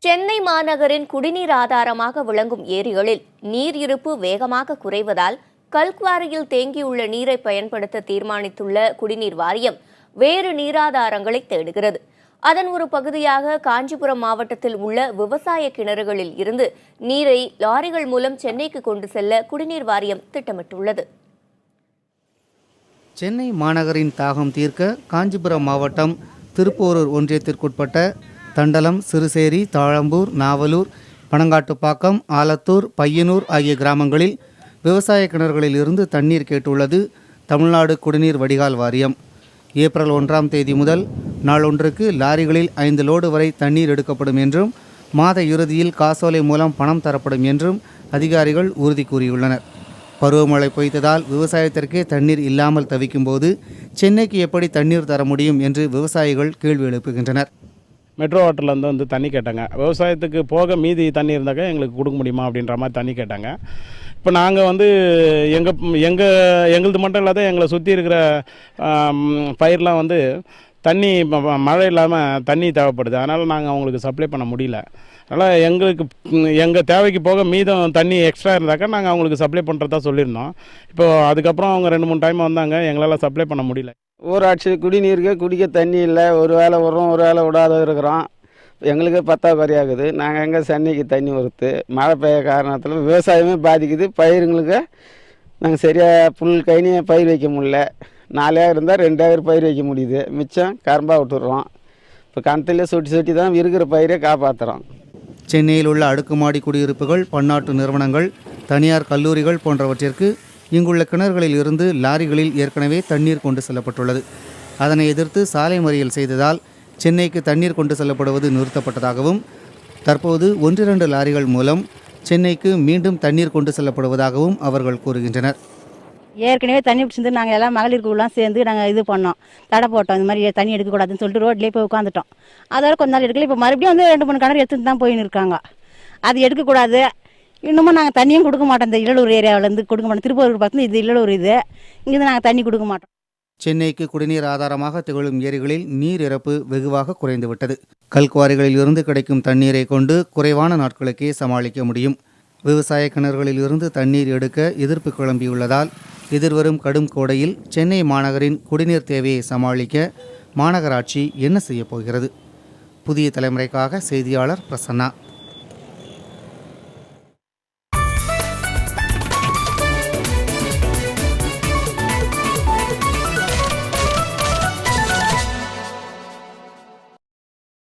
சென்னை மாநகரின் குடிநீர் ஆதாரமாக விளங்கும் ஏரிகளில் நீர் இருப்பு வேகமாக குறைவதால் கல்குவாரியில் தேங்கியுள்ள நீரை பயன்படுத்த தீர்மானித்துள்ள குடிநீர் வாரியம் வேறு நீராதாரங்களை தேடுகிறது. அதன் ஒரு பகுதியாக காஞ்சிபுரம் மாவட்டத்தில் உள்ள விவசாய கிணறுகளில் இருந்து நீரை லாரிகள் மூலம் சென்னைக்கு கொண்டு செல்ல குடிநீர் வாரியம் திட்டமிட்டுள்ளது. சென்னை மாநகரின் தாகம் தீர்க்க காஞ்சிபுரம் மாவட்டம் திருப்போரூர் ஒன்றியத்திற்குட்பட்ட தண்டலம், சிறுசேரி, தாழம்பூர், நாவலூர், பனங்காட்டுப்பாக்கம், ஆலத்தூர், பையனூர் ஆகிய கிராமங்களில் விவசாய கிணறுகளில் இருந்து தண்ணீர் கேட்டுள்ளது தமிழ்நாடு குடிநீர் வடிகால் வாரியம். ஏப்ரல் 1ஆம் தேதி முதல் நாளொன்றுக்கு லாரிகளில் 5 லோடு வரை தண்ணீர் எடுக்கப்படும் என்றும் மாத இறுதியில் காசோலை மூலம் பணம் தரப்படும் என்றும் அதிகாரிகள் உறுதி கூறியுள்ளனர். பருவமழை பொய்த்ததால் விவசாயத்திற்கே தண்ணீர் இல்லாமல் தவிக்கும் போது சென்னைக்கு எப்படி தண்ணீர் தர முடியும் என்று விவசாயிகள் கேள்வி எழுப்புகின்றனர். மெட்ரோ வாட்டர்லேருந்து வந்து தண்ணி கேட்டாங்க. விவசாயத்துக்கு போக மீதி தண்ணி இருந்தாக்க எங்களுக்கு கொடுக்க முடியுமா அப்படின்ற மாதிரி தண்ணி கேட்டாங்க. இப்போ நாங்கள் வந்து எங்களது மட்டும் இல்லாத எங்களை சுற்றி இருக்கிற பயிரெலாம் வந்து தண்ணி மழை இல்லாமல் தண்ணி தேவைப்படுது. அதனால் நாங்கள் அவங்களுக்கு சப்ளை பண்ண முடியல. அதனால் எங்கள் தேவைக்கு போக மீதம் தண்ணி எக்ஸ்ட்ரா இருந்தாக்கா நாங்கள் அவங்களுக்கு சப்ளை பண்ணுறதா சொல்லியிருந்தோம். இப்போது அதுக்கப்புறம் அவங்க 2-3 டைம் வந்தாங்க, எங்களால் சப்ளை பண்ண முடியல. ஊராட்சி குடிநீருக்கு குடிக்க தண்ணி இல்லை, ஒரு வேளை விடுறோம் ஒரு வேளை விடாத இருக்கிறோம். எங்களுக்கு பற்றாக்குறை ஆகுது. நாங்கள் எங்கே சென்னைக்கு தண்ணி வருது. மழை பெய்ய காரணத்தில் விவசாயமே பாதிக்குது. பயிருங்களுக்கு நாங்கள் சரியாக புல் கைனியை பயிர் வைக்க முடியல. 4 ஏக்கர் இருந்தால் 2 ஏக்கர் பயிர் வைக்க முடியுது. மிச்சம் கரும்பாக விட்டுடுறோம். இப்போ கிணத்துலேயே சொட்டி தான் இருக்கிற பயிரை காப்பாற்றுறோம். சென்னையில் உள்ள அடுக்குமாடி குடியிருப்புகள், பன்னாட்டு நிறுவனங்கள், தனியார் கல்லூரிகள் போன்றவற்றிற்கு இங்குள்ள கிணறுகளில் இருந்து லாரிகளில் ஏற்கனவே தண்ணீர் கொண்டு செல்லப்பட்டுள்ளது. அதனை எதிர்த்து சாலை மறியல் செய்ததால் சென்னைக்கு தண்ணீர் கொண்டு செல்லப்படுவது நிறுத்தப்பட்டதாகவும் தற்போது 1-2 லாரிகள் மூலம் சென்னைக்கு மீண்டும் தண்ணீர் கொண்டு செல்லப்படுவதாகவும் அவர்கள் கூறுகின்றனர். ஏற்கனவே தண்ணி பிடிச்சிருந்து நாங்கள் எல்லாம் மகளிர் குழுலாம் சேர்ந்து நாங்கள் இது பண்ணோம், தடை போட்டோம். இந்த மாதிரி தண்ணி எடுக்கக்கூடாதுன்னு சொல்லிட்டு ரோட்லேயே போய் உட்காந்துட்டோம். அதோட கொஞ்ச நாள் எடுக்கல. இப்போ மறுபடியும் வந்து 2-3 கிணறு எடுத்துட்டு தான் போயின்னு இருக்காங்க. அது எடுக்கக்கூடாது. இன்னமும் நாங்கள் தண்ணியும் கொடுக்க மாட்டோம். இந்த இல்லூர் ஏரியாவிலேருந்து கொடுக்க மாட்டோம். திருப்பூர் பார்த்து இது இல்லூர், இது இங்கேருந்து நாங்கள் தண்ணி கொடுக்க மாட்டோம். சென்னைக்கு குடிநீர் ஆதாரமாக திகழும் ஏரிகளில் நீர் இறப்பு வெகுவாக குறைந்துவிட்டது. கல்குவாரிகளில் இருந்து கிடைக்கும் தண்ணீரை கொண்டு குறைவான நாட்களுக்கே சமாளிக்க முடியும். விவசாய கிணறுகளில் இருந்து தண்ணீர் எடுக்க எதிர்ப்பு கிளம்பியுள்ளதால் எதிர்வரும் கடும் கோடையில் சென்னை மாநகரின் குடிநீர் தேவையை சமாளிக்க மாநகராட்சி என்ன செய்யப் போகிறது? புதிய தலைமுறைக்காக செய்தியாளர் பிரசன்னா.